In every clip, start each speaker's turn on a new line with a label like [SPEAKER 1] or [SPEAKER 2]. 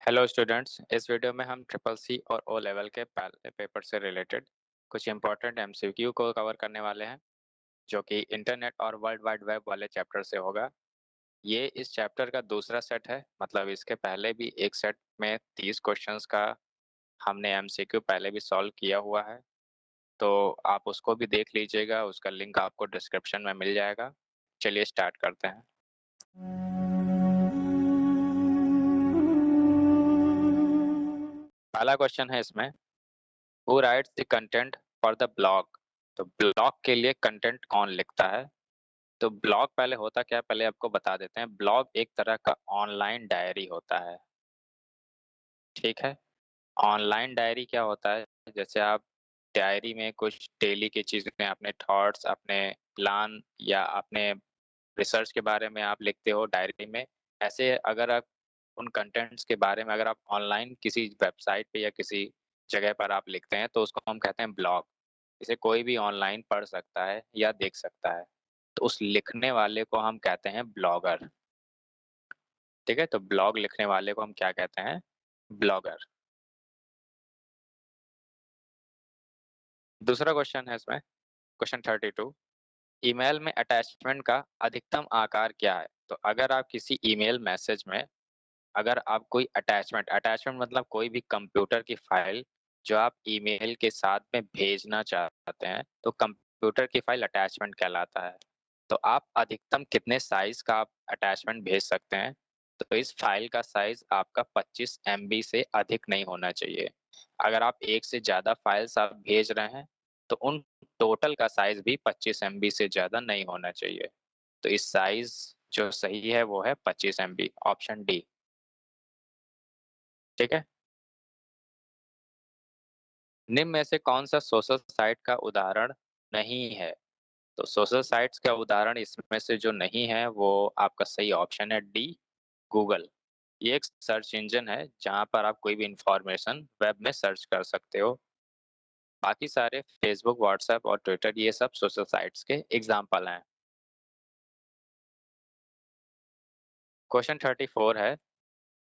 [SPEAKER 1] Hello students, इस video में हम ट्रिपल सी और ओ लेवल के पहले पेपर से रिलेटेड कुछ इंपॉर्टेंट एमसीक्यू को कवर करने वाले हैं, जो कि इंटरनेट और वर्ल्ड वाइड वेब वाले चैप्टर से होगा। ये इस चैप्टर का दूसरा सेट है, मतलब इसके पहले भी एक सेट में 30 क्वेश्चंस का हमने एमसीक्यू पहले भी सॉल्व किया हुआ है, तो आप उसको भी देख लीजिएगा। उसका लिंक आपको डिस्क्रिप्शन में मिल जाएगा। चलिए स्टार्ट करते हैं। पहला क्वेश्चन है इसमें, who rights the content for the blog. तो ब्लॉग के लिए कंटेंट कौन लिखता है? तो ब्लॉग पहले होता क्या है, पहले आपको बता देते हैं। ब्लॉग एक तरह का ऑनलाइन डायरी होता है, ठीक है। ऑनलाइन डायरी क्या होता है, जैसे आप डायरी में कुछ डेली की चीजें, अपने थॉट्स, अपने प्लान या अपने रिसर्च के बारे में आप लिखते हो डायरी में। ऐसे अगर आप उन कंटेंट्स के बारे में अगर आप ऑनलाइन किसी वेबसाइट पे या किसी जगह पर आप लिखते हैं, तो उसको हम कहते हैं ब्लॉग। इसे कोई भी ऑनलाइन पढ़ सकता है या देख सकता है, तो उस लिखने वाले को हम कहते हैं ब्लॉगर। ठीक है, तो ब्लॉग लिखने वाले को हम क्या कहते हैं? ब्लॉगर। दूसरा क्वेश्चन है इसमें, क्वेश्चन 32, ईमेल में अटैचमेंट का अधिकतम आकार क्या है? तो अगर आप किसी ईमेल मैसेज में अगर आप कोई अटैचमेंट अटैचमेंट मतलब कोई भी कंप्यूटर की फाइल जो आप ईमेल के साथ में भेजना चाहते हैं, तो कंप्यूटर की फाइल अटैचमेंट कहलाता है। तो आप अधिकतम कितने साइज का आप अटैचमेंट भेज सकते हैं? तो इस फाइल का साइज आपका 25 MB से अधिक नहीं होना चाहिए। अगर आप एक से ज्यादा फाइल्स आप भेज रहे हैं, तो उन टोटल का साइज भी 25 MB से ज्यादा नहीं होना चाहिए। तो इस साइज जो सही है वो है 25 MB, ऑप्शन डी। ठीक है। निम्न में से कौन सा सोशल साइट का उदाहरण नहीं है? तो सोशल साइट्स का उदाहरण इसमें से जो नहीं है वो आपका सही ऑप्शन है डी, गूगल। ये एक सर्च इंजन है जहां पर आप कोई भी इंफॉर्मेशन वेब में सर्च कर सकते हो। बाकी सारे फेसबुक, व्हाट्सएप और ट्विटर ये सब सोशल साइट्स के एग्जाम्पल हैं। क्वेश्चन 34 है,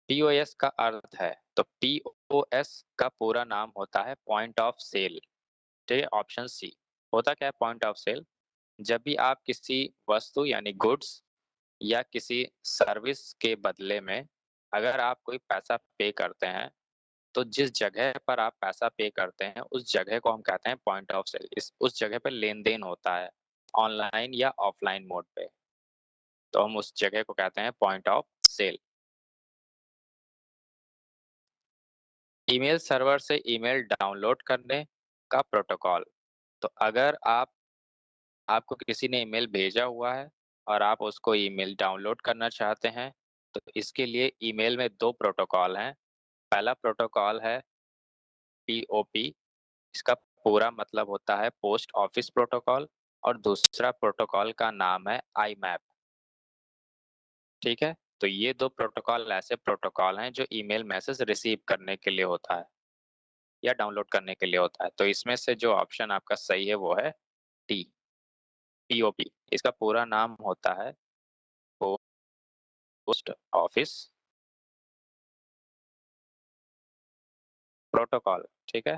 [SPEAKER 1] पीओएस का अर्थ है? तो पीओएस का पूरा नाम होता है पॉइंट ऑफ सेल। ठीक है, ऑप्शन सी। होता क्या है पॉइंट ऑफ सेल? जब भी आप किसी वस्तु यानी गुड्स या किसी सर्विस के बदले में अगर आप कोई पैसा पे करते हैं, तो जिस जगह पर आप पैसा पे करते हैं उस जगह को हम कहते हैं पॉइंट ऑफ सेल। इस उस जगह पे लेन देन होता है, ऑनलाइन या ऑफलाइन मोड पे, तो हम उस जगह को कहते हैं point of sale. Email server से ईमेल डाउनलोड करने का प्रोटोकॉल। तो अगर आपको किसी ने ईमेल भेजा हुआ है और आप उसको ईमेल डाउनलोड करना चाहते हैं, तो इसके लिए ईमेल में दो प्रोटोकॉल हैं। पहला प्रोटोकॉल है पीओपी, इसका पूरा मतलब होता है पोस्ट ऑफिस प्रोटोकॉल, और दूसरा प्रोटोकॉल का नाम है आईमैप। ठीक है, तो ये दो प्रोटोकॉल ऐसे प्रोटोकॉल हैं जो ईमेल मैसेज रिसीव करने के लिए होता है या डाउनलोड करने के लिए होता है। तो इसमें से जो ऑप्शन आपका सही है वो है टी, पीओपी। इसका पूरा नाम होता है पोस्ट ऑफिस प्रोटोकॉल। ठीक है।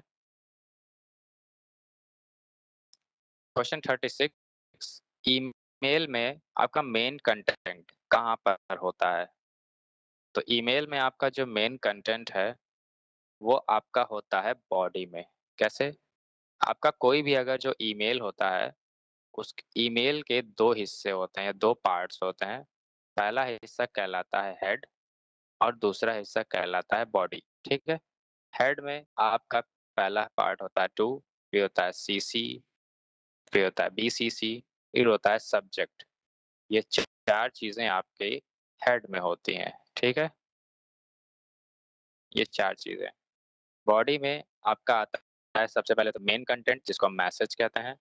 [SPEAKER 1] क्वेश्चन 36, ईमेल में आपका मेन कंटेंट कहाँ पर होता है? तो ईमेल में आपका जो मेन कंटेंट है वो आपका होता है बॉडी में। कैसे? आपका कोई भी अगर जो ईमेल होता है, उस ईमेल के दो हिस्से होते हैं, दो पार्ट्स होते हैं। पहला हिस्सा कहलाता है हेड और दूसरा हिस्सा कहलाता है बॉडी। ठीक है। हेड में आपका पहला पार्ट होता है टू, फिर होता है सीसी, फिर होता है बीसीसी, फिर होता है सब्जेक्ट। ये चार चीजें आपके हेड में होती हैं। ठीक है, ये चार चीजें। बॉडी में आपका आता है सबसे पहले तो मेन कंटेंट जिसको हम मैसेज कहते हैं।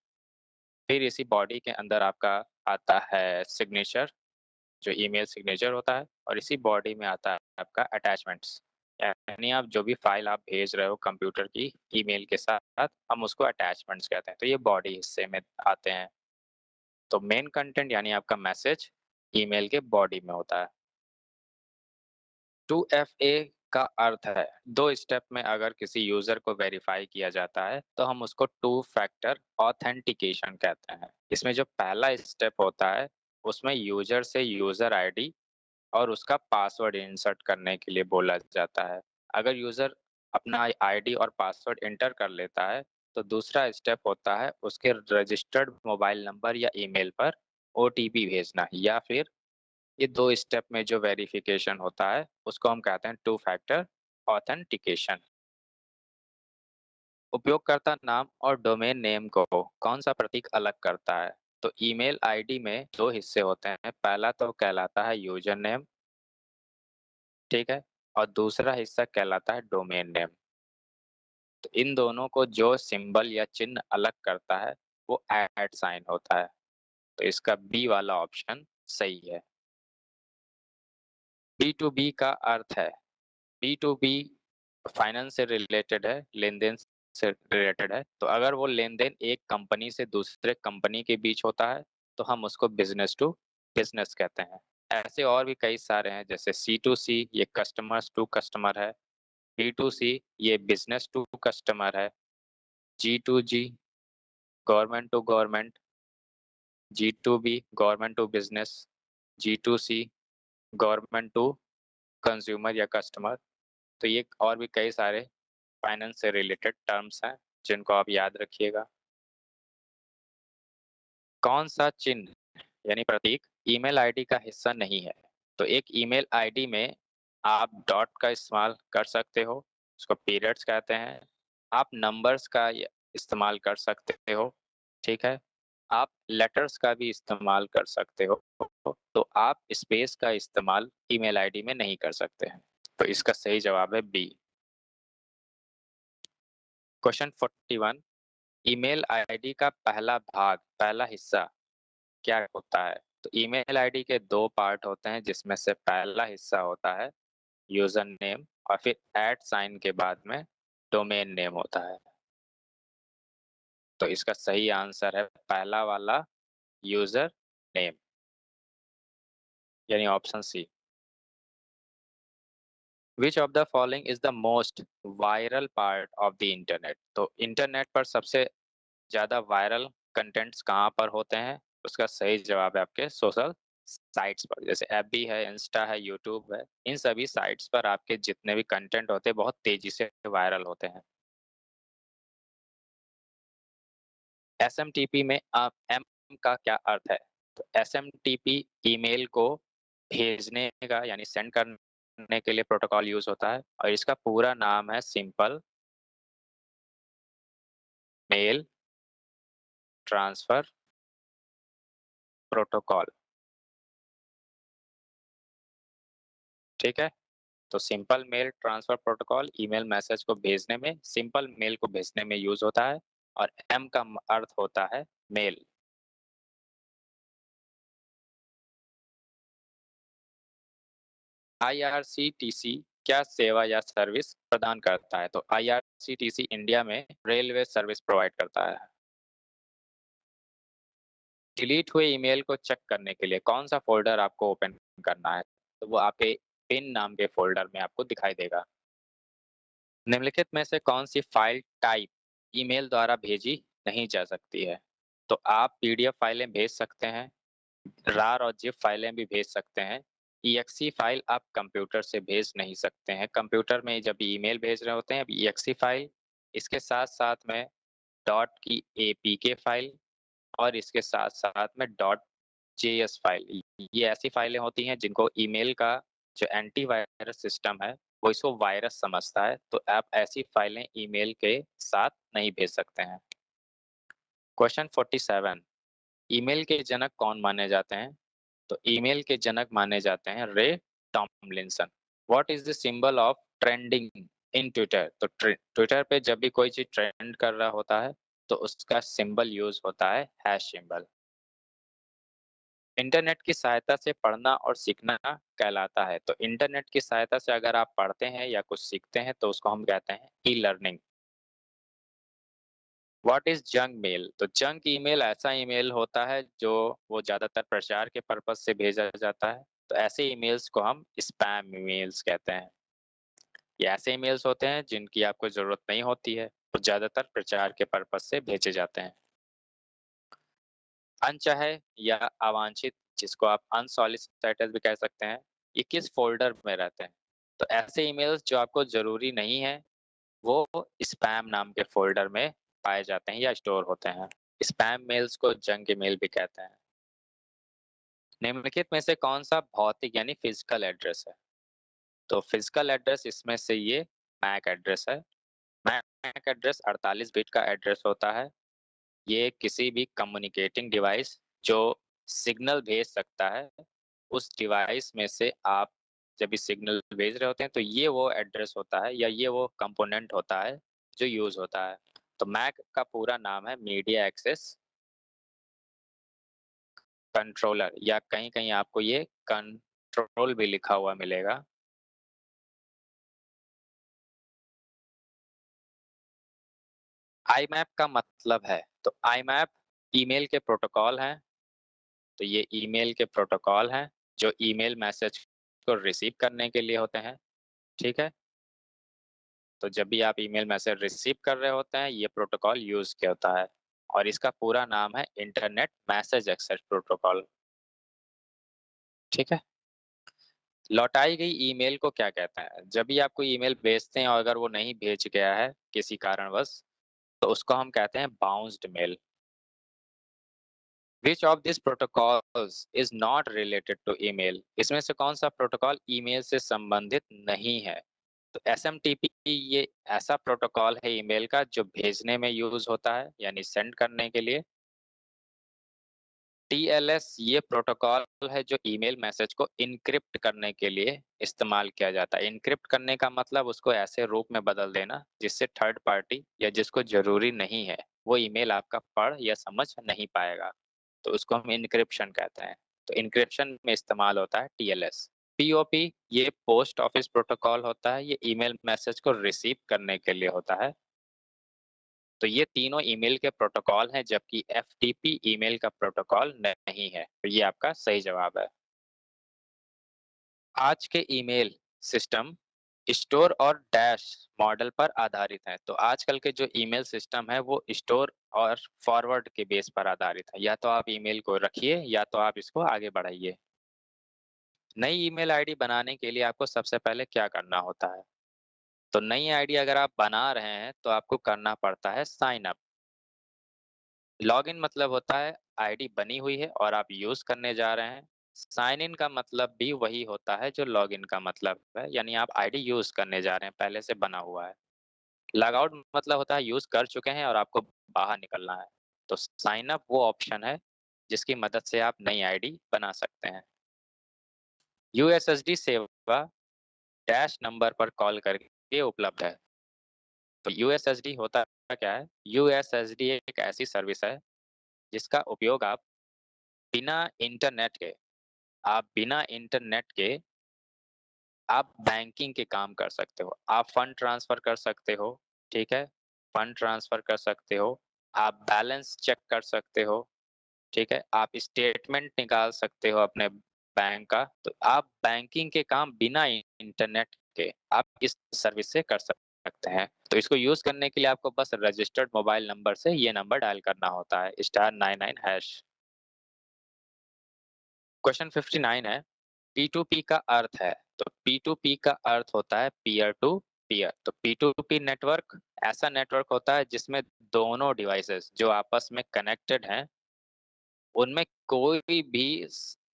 [SPEAKER 1] फिर इसी बॉडी के अंदर आपका आता है सिग्नेचर, जो ईमेल सिग्नेचर होता है, और इसी बॉडी में आता है आपका अटैचमेंट्स। यानी आप जो भी फाइल आप भेज रहे हो कंप्यूटर की ईमेल के साथ, हम उसको अटैचमेंट्स कहते हैं। तो ये बॉडी हिस्से में आते हैं। तो मेन कंटेंट यानी आपका मैसेज ईमेल के बॉडी में होता है। 2FA का अर्थ है, 2 स्टेप में अगर किसी यूज़र को वेरीफ़ाई किया जाता है, तो हम उसको टू फैक्टर ऑथेंटिकेशन कहते हैं। इसमें जो पहला स्टेप होता है, उसमें यूज़र से यूज़र आईडी और उसका पासवर्ड इंसर्ट करने के लिए बोला जाता है। अगर यूज़र अपना आईडी और पासवर्ड एंटर कर लेता है, तो दूसरा स्टेप होता है उसके रजिस्टर्ड मोबाइल नंबर या ईमेल पर ओटीपी भेजना या फिर ये 2 स्टेप में जो वेरिफिकेशन होता है, उसको हम कहते हैं टू फैक्टर ऑथेंटिकेशन। उपयोगकर्ता नाम और डोमेन नेम को कौन-सा प्रतीक अलग करता है? तो ईमेल आईडी में 2 हिस्से होते हैं, पहला तो कहलाता है यूज़र नेम, ठीक है? और दूसरा हिस्सा कहलाता है डोमेन नेम। तो इन दोनों को जो सिंबल या चिन्ह अलग करता है, वो @ साइन होता है। तो इसका बी वाला ऑप्शन सही है। बी टू बी का अर्थ है, बी टू बी फाइनेंस से रिलेटेड है, लेन-देन से रिलेटेड है। तो अगर वो लेन-देन एक कंपनी से दूसरे कंपनी के बीच होता है, तो हम उसको बिज़नेस टू बिज़नेस कहते हैं। ऐसे और भी कई सारे हैं जैसे सी टू सी ये कस्टमर्स टू कस्टमर है, बी टू सी ये बिज़नेस टू कस्टमर है, G to G government to government, G to B government to business, G to C government to consumer या कस्टमर। तो ये और भी कई सारे फाइनेंस से रिलेटेड टर्म्स हैं, जिनको आप याद रखिएगा। कौन-सा चिन्ह यानी प्रतीक ईमेल आईडी का हिस्सा नहीं है? तो एक ईमेल आईडी में आप डॉट का इस्तेमाल कर सकते हो, उसको पीरियड्स कहते हैं। आप नंबर्स का इस्तेमाल कर सकते हो, ठीक है? आप लेटर्स का भी इस्तेमाल कर सकते हो, तो आप स्पेस का इस्तेमाल ईमेल आईडी में नहीं कर सकते हैं। तो इसका सही जवाब है बी। क्वेश्चन 41 ईमेल आईडी का पहला भाग, पहला हिस्सा क्या होता है? तो ईमेल आईडी के 2 पार्ट होते हैं जिसमें से पहला हिस्सा होता है यूज़र नेम और फिर @ के बाद में डोमेन नेम होता है। तो इसका सही आंसर है पहला वाला यूज़र नेम यानी option C. Which of the following is the most viral part of the internet? तो इंटरनेट पर सबसे ज़्यादा वायरल कंटेंट्स कहाँ पर होते हैं? उसका सही जवाब है आपके सोशल साइट्स पर, जैसे एफबी है, इंस्टा है, यूट्यूब है। इन सभी साइट्स पर आपके जितने भी कंटेंट होते हैं, बहुत तेज़ी से वायरल होते हैं। एसएमटीपी में एम का क्या अर्थ है? तो एसएमटीपी ईमेल को भेजने का यानी सेंड करने के लिए प्रोटोकॉल यूज़ होता है और इसका पूरा नाम है सिंपल मेल ट्रांसफर प्रोटोकॉल, ठीक है? तो simple mail transfer protocol email message को भेजने में, सिंपल मेल को भेजने में यूज़ होता है और एम का अर्थ होता है मेल। आईआरसीटीसी क्या सेवा या सर्विस प्रदान करता है? तो आईआरसीटीसी इंडिया में रेलवे सर्विस प्रोवाइड करता है। डिलीट हुए ईमेल को चेक करने के लिए कौन-सा फ़ोल्डर आपको ओपन करना है? तो वो आपके पिन नाम के फ़ोल्डर में आपको दिखाई देगा। निम्नलिखित में से कौन-सी फ़ाइल टाइप ईमेल द्वारा भेजी नहीं जा सकती है? तो आप पीडीएफ फाइलें भेज सकते हैं, रार और ज़िप फाइलें भी भेज सकते हैं। ईएक्सई फाइल आप कंप्यूटर से भेज नहीं सकते हैं। कंप्यूटर में जब ईमेल भेज रहे होते हैं, ईएक्सई फाइल, इसके साथ-साथ में डॉट की एपीके फाइल और इसके साथ-साथ में डॉट जेएस फाइल। ये ऐसी फाइलें होती हैं जिनको ईमेल का जो एंटीवायरस सिस्टम है, वो इसको वायरस समझता है, तो आप ऐसी फाइलें ईमेल के साथ नहीं भेज सकते हैं। क्वेश्चन 47 ईमेल के जनक कौन माने जाते हैं? तो ईमेल के जनक माने जाते हैं रे Tomlinson. What is the symbol of trending in Twitter? तो ट्विटर पे जब भी कोई चीज़ ट्रेंड कर रहा होता है, तो उसका सिंबल यूज़ होता है हैश सिंबल। इंटरनेट की सहायता से पढ़ना और सीखना कहलाता है। तो इंटरनेट की सहायता से अगर आप पढ़ते हैं या कुछ सीखते हैं, तो उसको हम कहते हैं e-learning. What is junk mail? तो जंक ईमेल ऐसा ईमेल होता है जो वो ज़्यादातर प्रचार के पर्पज़ से भेजा जाता है। तो ऐसे ईमेल्स को हम स्पैम ईमेल्स कहते हैं। ये ऐसे ईमेल्स होते हैं जिनकी आपको ज़रूरत नहीं होती है, वो ज़्यादातर प्रचार के पर्पज़ से भेजे जाते हैं। अनचाहे या अवांछित, जिसको आप अनसॉलिसिटेटेड भी कह सकते हैं, ये किस फ़ोल्डर में रहते हैं? तो ऐसे ईमेल्स जो आपको ज़रूरी नहीं है, वो स्पैम नाम के फ़ोल्डर में पाए जाते हैं या स्टोर होते हैं। स्पैम मेल्स को जंक ईमेल भी कहते हैं। निम्नलिखित में से कौन-सा भौतिक यानी फ़िज़िकल एड्रेस है? तो फ़िज़िकल एड्रेस इसमें से ये मैक एड्रेस है। मैक एड्रेस 48 बिट का एड्रेस होता है। ये किसी भी कम्युनिकेटिंग डिवाइस जो सिग्नल भेज सकता है, उस डिवाइस में से आप जब भी सिग्नल भेज रहे होते हैं, तो ये वो एड्रेस होता है या ये वो कंपोनेंट होता है जो यूज़ होता है। तो मैक का पूरा नाम है मीडिया एक्सेस कंट्रोलर, या कहीं-कहीं आपको ये कंट्रोल भी लिखा हुआ मिलेगा। आईमैप का मतलब है, तो आईमैप ईमेल के प्रोटोकॉल हैं। तो ये ईमेल के प्रोटोकॉल हैं जो ईमेल मैसेज को रिसीव करने के लिए होते हैं, ठीक है? तो जब भी आप ईमेल मैसेज रिसीव कर रहे होते हैं, ये प्रोटोकॉल यूज़ किया होता है और इसका पूरा नाम है इंटरनेट मैसेज एक्सेस प्रोटोकॉल, ठीक है? लौटाई गई ईमेल को क्या कहते हैं? जब भी आप कोई ईमेल भेजते हैं और अगर वो नहीं भेज गया है किसी कारणवश, तो उसको हम कहते हैं bounced mail. Which of these protocols is not related to email? इसमें से कौन सा प्रोटोकॉल ईमेल से संबंधित नहीं है? तो एसएमटीपी ये ऐसा प्रोटोकॉल है ईमेल का जो भेजने में यूज होता है, यानी सेंड करने के लिए। टीएलएस ये प्रोटोकॉल है जो ईमेल मैसेज को इनक्रिप्ट करने के लिए इस्तेमाल किया जाता है। इनक्रिप्ट करने का मतलब उसको ऐसे रूप में बदल देना जिससे थर्ड पार्टी या जिसको जरूरी नहीं है वो ईमेल आपका पढ़ या समझ नहीं पाएगा, तो उसको हम इनक्रिप्शन कहते हैं। तो इनक्रिप्शन में इस्तेमाल होता है टीएलएस। पीओपी ये पोस्ट ऑफिस प्रोटोकॉल होता है, ये ईमेल मैसेज को रिसीव करने के लिए होता है। तो ये तीनों ईमेल के प्रोटोकॉल हैं, जबकि एफटीपी ईमेल का प्रोटोकॉल नहीं है। तो ये आपका सही जवाब है। आज के ईमेल सिस्टम स्टोर और डैश मॉडल पर आधारित है। तो आजकल के जो ईमेल सिस्टम है वो स्टोर और फॉरवर्ड के बेस पर आधारित है। या तो आप ईमेल को रखिए या तो आप इसको आगे बढ़ाइए। नई ईमेल आईडी बनाने के लिए आपको सबसे पहले क्या करना होता है? तो नई आईडी अगर आप बना रहे हैं तो आपको करना पड़ता है साइन अप। लॉगिन मतलब होता है आईडी बनी हुई है और आप यूज करने जा रहे हैं। साइन इन का मतलब भी वही होता है जो लॉगिन का मतलब है, यानी आप आईडी यूज करने जा रहे हैं, पहले से बना हुआ है। लॉग आउट मतलब होता है यूज कर चुके हैं और आपको बाहर निकलना है। तो साइन अप वो ऑप्शन है जिसकी मदद से आप नई आईडी बना सकते हैं। यूएसएसडी सेवा डैश नंबर पर कॉल करके उपलब्ध है। तो यूएसएसडी होता क्या है? यूएसएसडी एक ऐसी सर्विस है जिसका उपयोग बिना इंटरनेट के आप बिना इंटरनेट के आप बैंकिंग के काम कर सकते हो। आप फंड ट्रांसफर कर सकते हो, ठीक है? फंड ट्रांसफर कर सकते हो, आप बैलेंस चेक कर सकते हो, ठीक है? आप स्टेटमेंट निकाल सकते हो अपने बैंक का। तो आप बैंकिंग के काम बिना इंटरनेट के आप इस सर्विस से कर सकते हैं। तो इसको यूज़ करने के लिए आपको बस रजिस्टर्ड मोबाइल नंबर से ये नंबर डायल करना होता है *99#। क्वेश्चन 59 है, P2P का अर्थ है। तो P2P का अर्थ होता है पीयर टू पीयर। तो P2P नेटवर्क ऐसा नेटवर्क होता है जिसमें दोनों डिवाइसेस जो आपस में कनेक्टेड हैं, उनमें कोई भी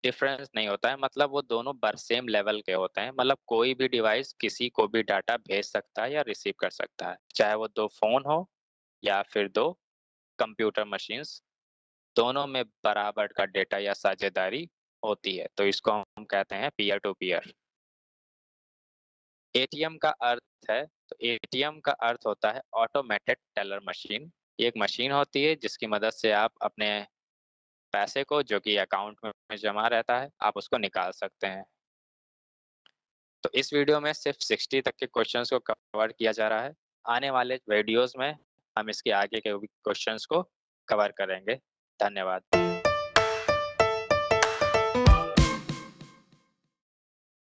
[SPEAKER 1] डिफरेंस नहीं होता है। मतलब वो दोनों सेम लेवल के होते हैं। मतलब कोई भी डिवाइस किसी को भी डाटा भेज सकता है या रिसीव कर सकता है, चाहे वो दो फोन हो या फिर दो कंप्यूटर मशीन्स, दोनों में बराबर का डेटा या साझेदारी होती है। तो इसको हम कहते हैं पीयर टू पीयर। एटीएम का अर्थ है, तो एटीएम का अर्थ होता है ऑटोमेटेड टेलर मशीन। ये एक मशीन होती है जिसकी मदद से आप अपने पैसे को जो कि अकाउंट में जमा रहता है, आप उसको निकाल सकते हैं। तो इस वीडियो में सिर्फ 60 तक के क्वेश्चंस को कवर किया जा रहा है। आने वाले वीडियोस में हम इसके आगे के क्वेश्चंस को कवर करेंगे। धन्यवाद।